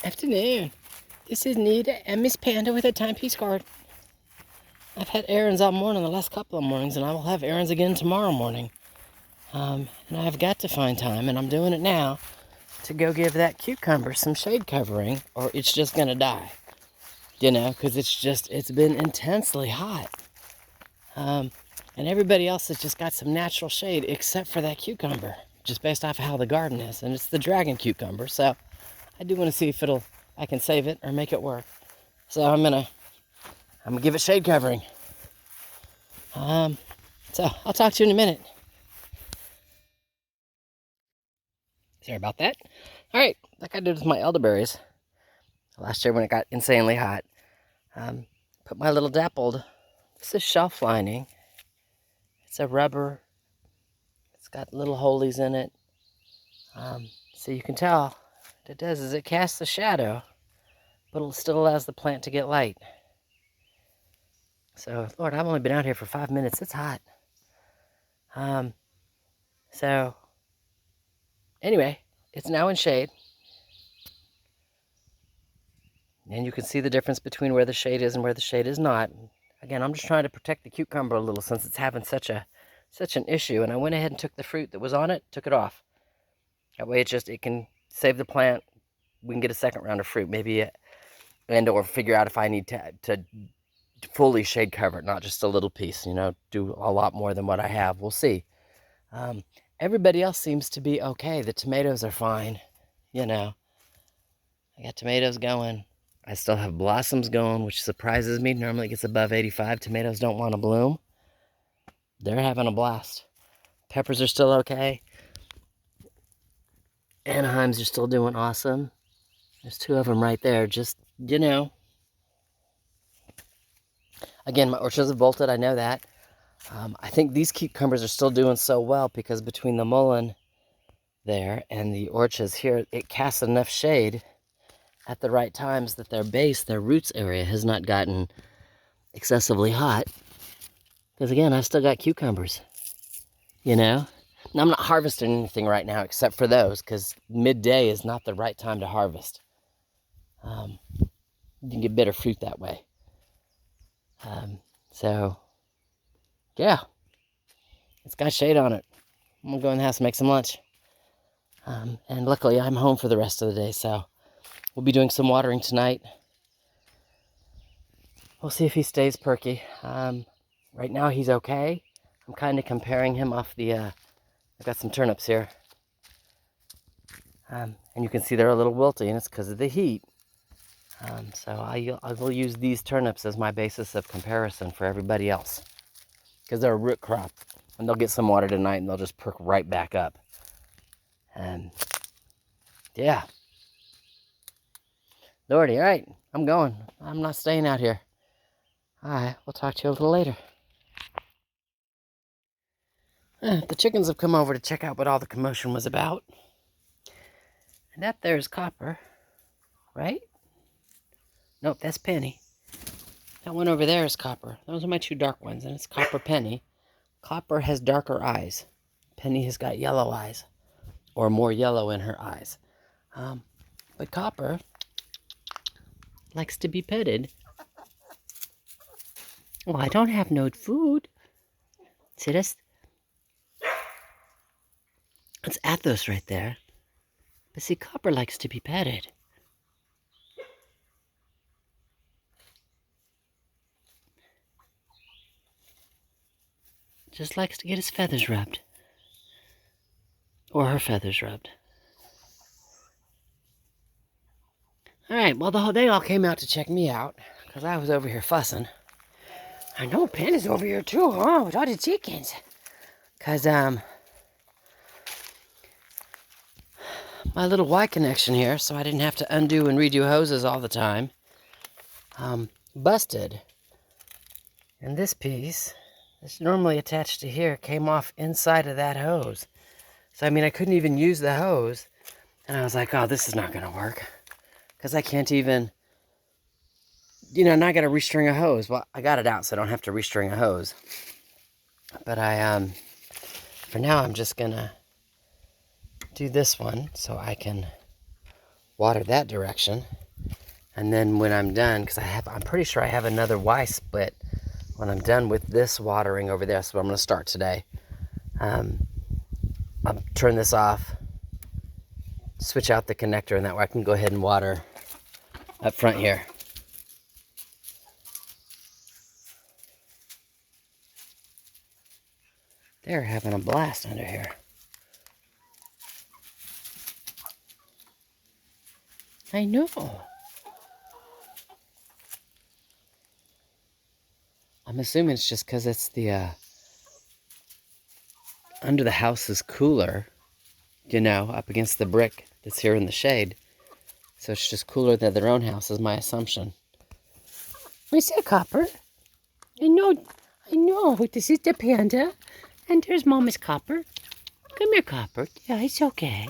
Afternoon. This is Nita and Miss Panda with a timepiece card. I've had errands all morning, the last couple of mornings, and I will have errands again tomorrow morning. And I've got to find time, and I'm doing it now, to go give that cucumber some shade covering, or it's just going to die. You know, because it's been intensely hot. And everybody else has just got some natural shade, except for that cucumber, just based off of how the garden is. And it's the dragon cucumber, so I do want to see if I can save it or make it work. So I'm gonna give it shade covering. So I'll talk to you in a minute. Sorry about that. All right, like I did with my elderberries last year when it got insanely hot. Put my little dappled. This is shelf lining. It's a rubber. It's got little holies in it. So you can tell what it does is it casts a shadow, but it still allows the plant to get light. So, Lord, I've only been out here for 5 minutes. It's hot. So, anyway, it's now in shade. And you can see the difference between where the shade is and where the shade is not. Again, I'm just trying to protect the cucumber a little since it's having such an issue. And I went ahead and took the fruit that was on it, took it off. That way it can save the plant. We can get a second round of fruit, maybe, and or figure out if I need to fully shade cover it, not just a little piece, do a lot more than what I have. We'll see. Everybody else seems to be okay. The tomatoes are fine, I got tomatoes going. I still have blossoms going, which surprises me. Normally it gets above 85. Tomatoes don't want to bloom. They're having a blast. Peppers are still okay. Anaheims are still doing awesome. There's 2 of them right there. Just, Again, my orchards have bolted. I know that. I think these cucumbers are still doing so well because between the mullein there and the orchards here, it casts enough shade at the right times that their roots area has not gotten excessively hot. Because again, I've still got cucumbers, Now, I'm not harvesting anything right now except for those because midday is not the right time to harvest. You can get better fruit that way. So, yeah, it's got shade on it. I'm going to go in the house and make some lunch. And luckily, I'm home for the rest of the day, so we'll be doing some watering tonight. We'll see if he stays perky. Right now, he's okay. I'm kind of comparing him off the... I've got some turnips here. And you can see they're a little wilty, and it's because of the heat. So I will use these turnips as my basis of comparison for everybody else. Because they're a root crop. And they'll get some water tonight, and they'll just perk right back up. And, yeah. Lordy, all right, I'm going. I'm not staying out here. All right, we'll talk to you a little later. The chickens have come over to check out what all the commotion was about. And that there's Copper, right? Nope, that's Penny. That one over there is Copper. Those are my 2 dark ones, and it's Copper Penny. Copper has darker eyes. Penny has got yellow eyes, or more yellow in her eyes. But Copper likes to be petted. Well, I don't have no food. See this? It's Athos right there. But see, Copper likes to be petted. Just likes to get his feathers rubbed. Or her feathers rubbed. Alright, well, they all came out to check me out. Because I was over here fussing. I know Penny's over here too, huh? With all the chickens. Because, my little Y connection here, so I didn't have to undo and redo hoses all the time, busted. And this piece, that's normally attached to here, came off inside of that hose. So, I couldn't even use the hose. And I was like, oh, this is not going to work. Because I can't even, not got to restring a hose. Well, I got it out, so I don't have to restring a hose. But for now, I'm just going to do this one so I can water that direction. And then when I'm done, because I'm pretty sure I have another Y split. When I'm done with this watering over there, so I'm going to start today. I'll turn this off, switch out the connector, and that way I can go ahead and water up front here. They're having a blast under here. I know. I'm assuming it's just because it's the under the house is cooler, you know, up against the brick that's here in the shade. So it's just cooler than their own house is my assumption. Is that Copper? I know. This is the panda. And there's Mama's Copper. Come here, Copper. Yeah, it's okay.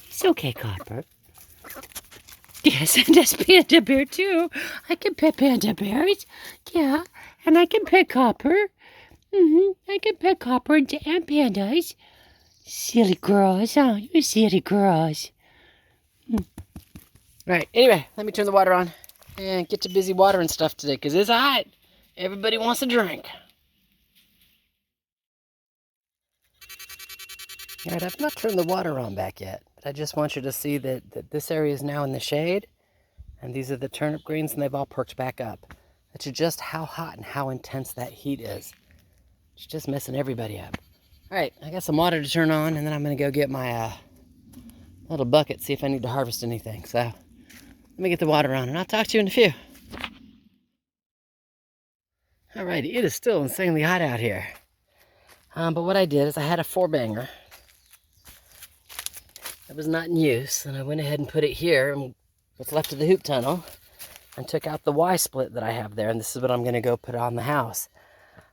It's okay, Copper. Yes, and there's Panda Bear, too. I can pet Panda Bears. Yeah, and I can pet Copper. I can pet Copper and pandas. Silly girls, huh? You silly girls. Right, anyway, let me turn the water on and get to busy watering stuff today, because it's hot. Everybody wants a drink. Alright, I've not turned the water on back yet, but I just want you to see that this area is now in the shade, and these are the turnip greens, and they've all perked back up. That's just how hot and how intense that heat is. It's just messing everybody up. Alright, I got some water to turn on, and then I'm going to go get my little bucket, see if I need to harvest anything. So, let me get the water on, and I'll talk to you in a few. Alrighty, it is still insanely hot out here. But what I did is I had a 4-banger that was not in use, and I went ahead and put it here, and what's left of the hoop tunnel, and took out the Y split that I have there, and this is what I'm going to go put on the house.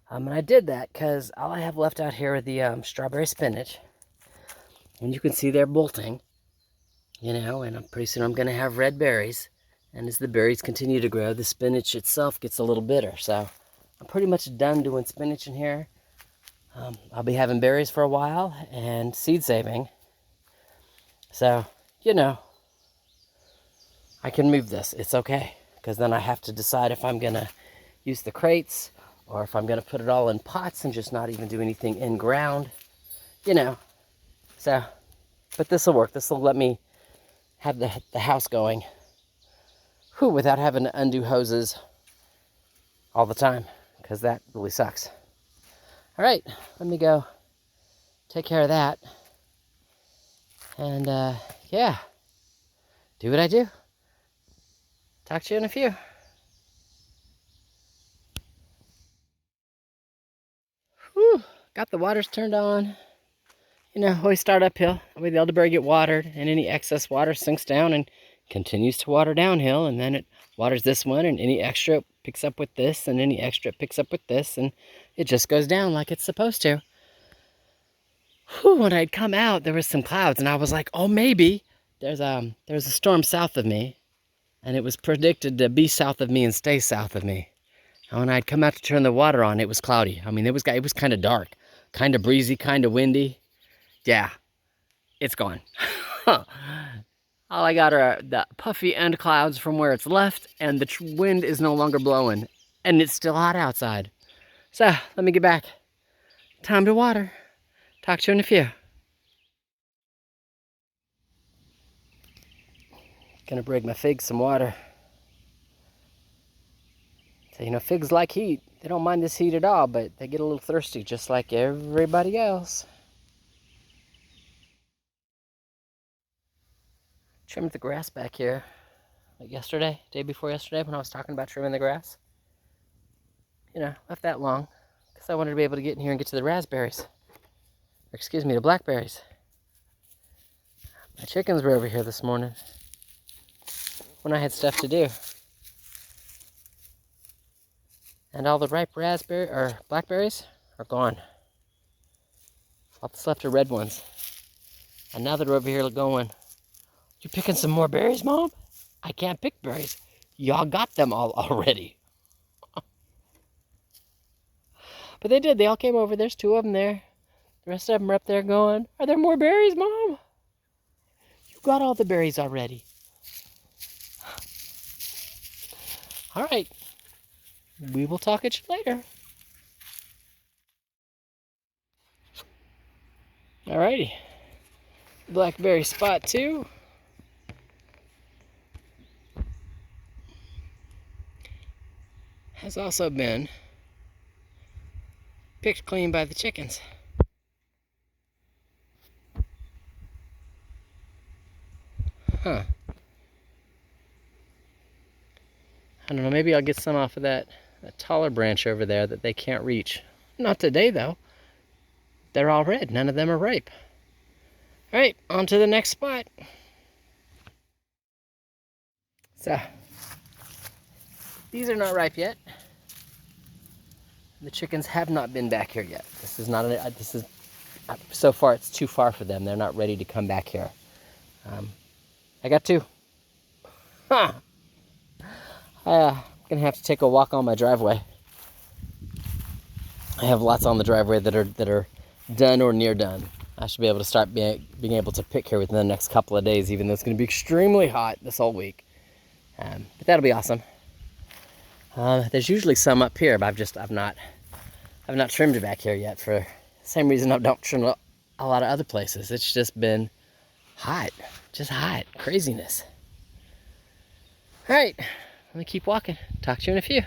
And I did that because all I have left out here are the strawberry spinach, and you can see they're bolting, you know, and pretty soon I'm going to have red berries, and as the berries continue to grow, the spinach itself gets a little bitter, so I'm pretty much done doing spinach in here. I'll be having berries for a while, and seed saving. So, you know, I can move this. It's okay. Because then I have to decide if I'm going to use the crates or if I'm going to put it all in pots and just not even do anything in ground. You know. So, but this will work. This will let me have the house going without having to undo hoses all the time. Because that really sucks. All right. Let me go take care of that. And, yeah, do what I do. Talk to you in a few. Whew, got the waters turned on. You know, always start uphill. That way the elderberry get watered, and any excess water sinks down and continues to water downhill, and then it waters this one, and any extra it picks up with this, and any extra it picks up with this, and it just goes down like it's supposed to. Whew, when I'd come out, there was some clouds, and I was like, oh, maybe there's a storm south of me, and it was predicted to be south of me and stay south of me. And when I'd come out to turn the water on, it was cloudy. I mean, it was kind of dark, kind of breezy, kind of windy. Yeah, it's gone. All I got are the puffy end clouds from where it's left, and the wind is no longer blowing, and it's still hot outside. So, let me get back. Time to water. Talk to you in a few. Gonna bring my figs some water. So, you know, figs like heat. They don't mind this heat at all, but they get a little thirsty just like everybody else. Trimmed the grass back here like yesterday, day before yesterday when I was talking about trimming the grass. You know, left that long because I wanted to be able to get in here and get to the raspberries. Or excuse me, the blackberries. My chickens were over here this morning when I had stuff to do. And all the ripe blackberries are gone. All that's left are red ones. And now they're over here going, you picking some more berries, Mom? I can't pick berries. Y'all got them all already. But they did. They all came over. There's 2 of them there. The rest of them are up there going, are there more berries, Mom? You got all the berries already. All right. We will talk at you later. Alrighty. Blackberry spot 2. Has also been picked clean by the chickens. Huh. I don't know, maybe I'll get some off of that taller branch over there that they can't reach. Not today, though. They're all red. None of them are ripe. All right, on to the next spot. So, these are not ripe yet. The chickens have not been back here yet. This is not, so far it's too far for them. They're not ready to come back here. I got 2. Huh. I'm gonna have to take a walk on my driveway. I have lots on the driveway that are done or near done. I should be able to start being able to pick here within the next couple of days, even though it's going to be extremely hot this whole week. But that'll be awesome. There's usually some up here, but I've not trimmed back here yet for the same reason I don't trim a lot of other places. It's just been hot, just hot, craziness. All right, let me keep walking. Talk to you in a few.